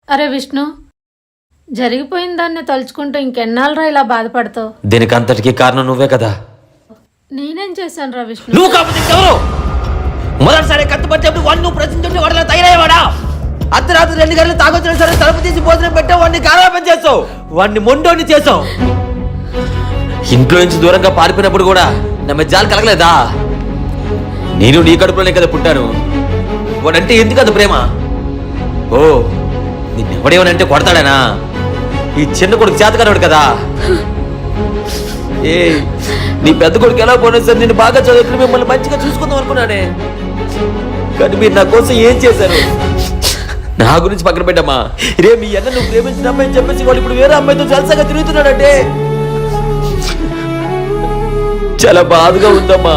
అరే విష్ణు, జరిగిపోయిన దాన్ని తలుచుకుంటూ ఇంకెన్నాళ్ళరా ఇలా బాధపడతావు? దీనికి అంతటికీ కారణం నువ్వే కదా. నేనేం చేశాను రా విష్ణు? నువ్వు కాకపోతే ఎవరు? మొదటిసారి కట్టుబట్టేప్పుడు వాడిని నువ్వు ప్రశ్నించుంటే వాడిలా తయారయ్యేవాడా? అర్ధరాత్రి 2 గంటలు తాగొచ్చిన సరే తలుపు తీసి భోజనం పెట్టావు, వాడిని గారాబం చేస్తావు, వాడిని మొండోని చేసావు. ఇంట్లో నుంచి దూరంగా పారిపోయినప్పుడు కూడా నా మీద జాలి కలగలేదా? నేను నీ కడుపులోనే కదా పుట్టాను. వాడంటే ఎందుకు కదా ప్రేమ? ఓ, నిన్నెవడేమనంటే కొడతాడనా? ఈ చిన్న కొడుకు చేతకాడు కదా. ఏ, నీ పెద్ద కొడుకు ఎలా పోయినా సరే నేను బాగా చదువుకుని మిమ్మల్ని మంచిగా చూసుకుందాం అనుకున్నానే, కానీ మీరు నా కోసం ఏం చేశారు? నా గురించి పక్కన పెట్టమ్మా, రే మీ అన్న నువ్వు ప్రేమించిన అమ్మాయిని చెప్పేసి వాడు ఇప్పుడు వేరే అమ్మాయితో జలసాగా తిరుగుతున్నాడంటే చాలా బాధగా ఉందమ్మా.